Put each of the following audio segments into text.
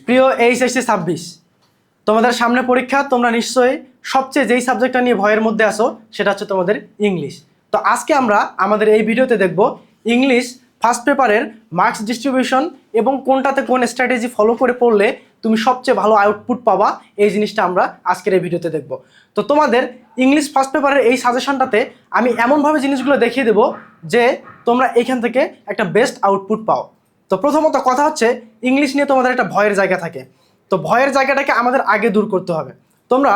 প্রিয় এইচএসসি 26, তোমাদের সামনে পরীক্ষা। তোমরা নিশ্চয়ই সবচেয়ে যেই সাবজেক্টটা নিয়ে ভয়ের মধ্যে আসো সেটা হচ্ছে তোমাদের ইংলিশ। তো আজকে আমরা আমাদের এই ভিডিওতে দেখব ইংলিশ ফার্স্ট পেপারের মার্কস ডিস্ট্রিবিউশন এবং কোনটাতে কোন স্ট্র্যাটেজি ফলো করে পড়লে তুমি সবচেয়ে ভালো আউটপুট পাবা, এই জিনিসটা আমরা আজকের এই ভিডিওতে দেখব। তো তোমাদের ইংলিশ ফার্স্ট পেপারের এই সাজেশনটাতে আমি এমনভাবে জিনিসগুলো দেখিয়ে দেবো যে তোমরা এইখান থেকে একটা বেস্ট আউটপুট পাও। তো প্রথমত কথা হচ্ছে, ইংলিশ নিয়ে তোমাদের একটা ভয়ের জায়গা থাকে। তো ভয়ের জায়গাটাকে আমাদের আগে দূর করতে হবে। তোমরা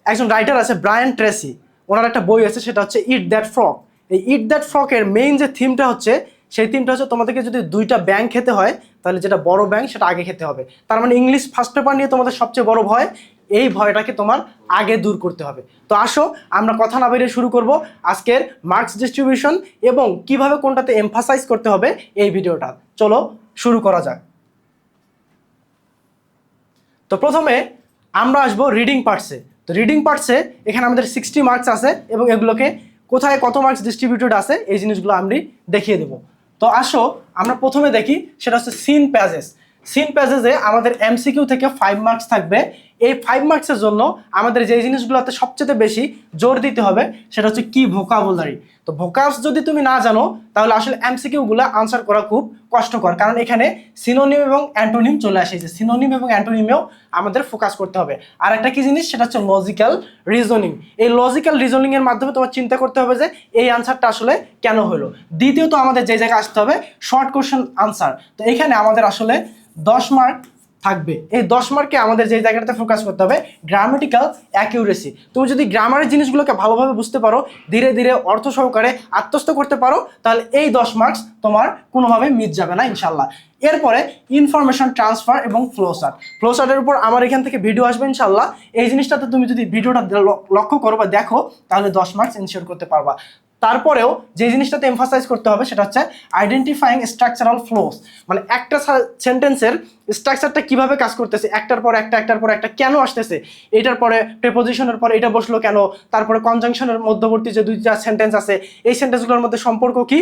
একজন রাইটার আছে ব্রায়ান ট্রেসি, ওনার একটা বই আছে সেটা হচ্ছে ইট দ্যাট ফ্রগ। এই ইট দ্যাট ফ্রগের মেইন যে থিমটা হচ্ছে, সেই থিমটা হচ্ছে তোমাদেরকে যদি দুইটা ব্যাঙ খেতে হয় তাহলে যেটা বড় ব্যাঙ সেটা আগে খেতে হবে। তার মানে ইংলিশ ফার্স্ট পেপার নিয়ে তোমাদের সবচেয়ে বড় ভয়, এই ভয়টাকে তোমার আগে দূর করতে হবে। তো আসো আমরা কথা না বেরিয়ে শুরু করব আজকের মার্কস ডিস্ট্রিবিউশন এবং কিভাবে কোনটাতে এমফাসাইজ করতে হবে এই ভিডিওটা। চলো শুরু করা যাক। তো প্রথমে আমরা আসবো রিডিং পার্টসে। তো রিডিং পার্টসে এখানে আমাদের 60 মার্কস আছে এবং এগুলোকে কোথায় কত মার্কস ডিস্ট্রিবিউটেড আছে এই জিনিসগুলো আমি দেখিয়ে দেবো। তো আসো আমরা প্রথমে দেখি, সেটা হচ্ছে সিন প্যাজেস। সিন প্যাজেসে আমাদের এমসিকিউ থেকে 5 মার্কস থাকবে। এই 5 মার্কসের জন্য আমাদের যে জিনিসগুলোতে সবচেয়ে বেশি জোর দিতে হবে সেটা হচ্ছে কি ভোকাবুলারি। তো ভোকাবস যদি তুমি না জানো তাহলে আসলে এমসিকিউগুলো আনসার করা খুব কষ্টকর, কারণ এখানে সিনোনিম এবং অ্যান্টোনিম চলে আসে। যে সিনোনিম এবং অ্যান্টোনিমেও আমাদের ফোকাস করতে হবে। আর একটা কি জিনিস, সেটা হচ্ছে লজিক্যাল রিজনিং। এই লজিক্যাল রিজনিংয়ের মাধ্যমে তোমার চিন্তা করতে হবে যে এই আনসারটা আসলে কেন হলো। দ্বিতীয়ত আমাদের যে জায়গায় আসতে হবে শর্ট কোশ্চেন আনসার। তো এখানে আমাদের আসলে 10 মার্ক থাকবে। এই 10 মার্কে আমাদের যে জায়গাটাতে ফোকাস করতে হবে গ্রামাটিক্যাল অ্যাকিউরেসি। তুমি যদি গ্রামারের জিনিসগুলোকে ভালোভাবে বুঝতে পারো, ধীরে ধীরে অর্থ সহকারে আত্মস্থ করতে পারো, তাহলে এই 10 মার্কস তোমার কোনোভাবে মিস যাবে না ইনশাল্লাহ। এরপরে ইনফরমেশন ট্রান্সফার এবং ফ্লোচার্ট। ফ্লোচার্টের উপর আমার এখান থেকে ভিডিও আসবে ইনশাল্লাহ। এই জিনিসটাতে তুমি যদি ভিডিওটা লক্ষ্য করো বা দেখো তাহলে 10 মার্কস এনশিওর করতে পারবা। তারপরেও যে জিনিসটাতে এমফাসাইজ করতে হবে সেটা হচ্ছে আইডেন্টিফাইং স্ট্রাকচারাল ফ্লোস। মানে একটা সেন্টেন্সের স্ট্রাকচারটা কিভাবে কাজ করতেছে, একটার পর একটা কেন আসতেছে, এটার পরে প্রিপোজিশনের পরে এটা বসলো কেন, তারপরে কনজাংশনের মধ্যবর্তী যে দুইটা সেন্টেন্স আছে এই সেন্টেন্সগুলোর মধ্যে সম্পর্ক কি,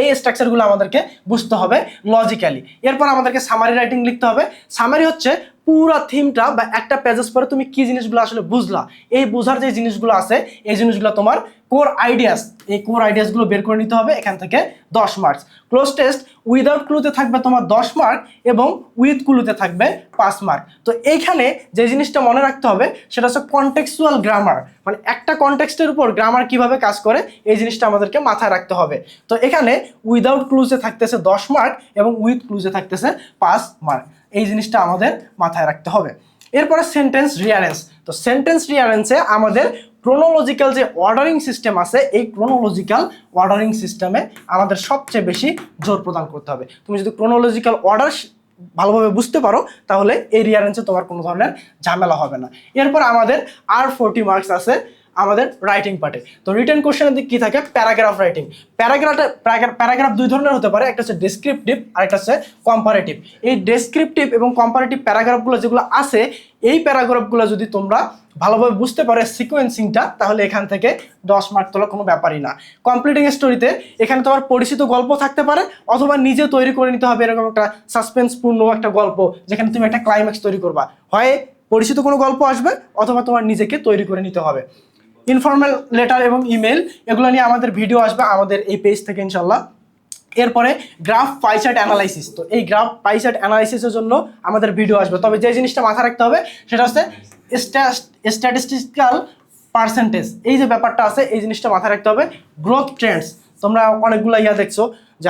এই স্ট্রাকচারগুলো আমাদেরকে বুঝতে হবে লজিক্যালি। এরপর আমাদেরকে সামারি রাইটিং লিখতে হবে। সামারি হচ্ছে পুরো থিমটা বা একটা পেজেস পরে তুমি কি জিনিসগুলো আসলে বুঝলা, এই বোঝার যে জিনিসগুলো আছে এই জিনিসগুলো তোমার কোর আইডিয়াস, এই কোর আইডিয়াসগুলো বের করে নিতে হবে। এখান থেকে 10 মার্কস। ক্লোজ টেস্ট উইদাউট ক্লুতে থাকবে তোমার 10 মার্ক এবং উইথ ক্লুতে থাকবে 5 মার্ক। তো এইখানে যে জিনিসটা মনে রাখতে হবে সেটা হচ্ছে কনটেক্সচুয়াল গ্রামার, মানে একটা কনটেক্সটের উপর গ্রামার কিভাবে কাজ করে এই জিনিসটা আমাদেরকে মাথায় রাখতে হবে। তো এখানে উইদাউট ক্লুজে থাকতেছে 10 মার্ক এবং উইথ ক্লুজে থাকতেছে 5 মার্ক। এই জিনিসটা আমাদের মাথায় রাখতে হবে। এরপরে সেন্টেন্স রিয়ারেন্স। তো সেন্টেন্স রিয়ারেন্সে আমাদের ক্রোনোলজিক্যাল যে অর্ডারিং সিস্টেম আছে, এই ক্রোনোলজিক্যাল অর্ডারিং সিস্টেমে আমাদের সবচেয়ে বেশি জোর প্রদান করতে হবে। তুমি যদি ক্রোনোলজিক্যাল অর্ডার ভালোভাবে বুঝতে পারো তাহলে এই রিয়ারেন্সে তোমার কোনো ধরনের ঝামেলা হবে না। এরপর আমাদের আর 40 মার্কস আছে আমাদের রাইটিং পার্টে। তো রিটেন কোশ্চেনের দিকে কী থাকে, প্যারাগ্রাফ রাইটিং। প্যারাগ্রাফ দুই ধরনের হতে পারে, একটা হচ্ছে ডেসক্রিপটিভ আর একটা হচ্ছে কম্পারেটিভ। এই ডেসক্রিপটিভ এবং কম্পারেটিভ প্যারাগ্রাফগুলো যেগুলো আছে, এই প্যারাগ্রাফগুলো যদি তোমরা ভালোভাবে বুঝতে পারো সিকোয়েন্সিংটা, তাহলে এখান থেকে 10 মার্ক তোলা কোনো ব্যাপারই না। কমপ্লিটিং স্টোরিতে এখানে তোমার পরিচিত গল্প থাকতে পারে অথবা নিজে তৈরি করে নিতে হবে এরকম একটা সাসপেন্সপূর্ণ একটা গল্প, যেখানে তুমি একটা ক্লাইম্যাক্স তৈরি করবা। হয় পরিচিত কোনো গল্প আসবে অথবা তোমার নিজেকে তৈরি করে নিতে হবে। ইনফর্মাল লেটার এবং ইমেল, এগুলো নিয়ে আমাদের ভিডিও আসবে আমাদের এই পেজ থেকে ইনশাল্লাহ। এরপরে গ্রাফ পাই চার্ট অ্যানালাইসিস। তো এই গ্রাফ পাই চার্ট অ্যানালাইসিসের জন্য আমাদের ভিডিও আসবে। তবে যে জিনিসটা মাথায় রাখতে হবে সেটা হচ্ছে স্ট্যাটিস্টিক্যাল পার্সেন্টেজ। এই যে ব্যাপারটা আছে এই জিনিসটা মাথায় রাখতে হবে। গ্রোথ ট্রেন্ডস, তোমরা অনেকগুলো দেখছো যে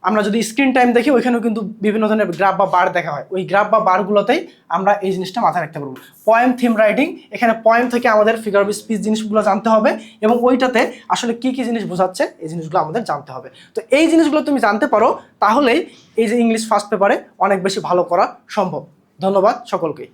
আমরা যদি স্ক্রিন টাইম দেখি ওইখানেও কিন্তু বিভিন্ন ধরনের গ্রাফ বা বার দেখা হয়। ওই গ্রাফ বা বারগুলোতেই আমরা এই জিনিসটা মাথায় রাখতে পারবো। পয়েম থিম রাইটিং, এখানে পয়েম থেকে আমাদের ফিগার অফ স্পিচ জিনিসগুলো জানতে হবে এবং ওইটাতে আসলে কি কি জিনিস বোঝাচ্ছে এই জিনিসগুলো আমাদের জানতে হবে। তো এই জিনিসগুলো তুমি জানতে পারো তাহলেই এই যে ইংলিশ ফার্স্ট পেপারে অনেক বেশি ভালো করা সম্ভব। ধন্যবাদ সকলকেই।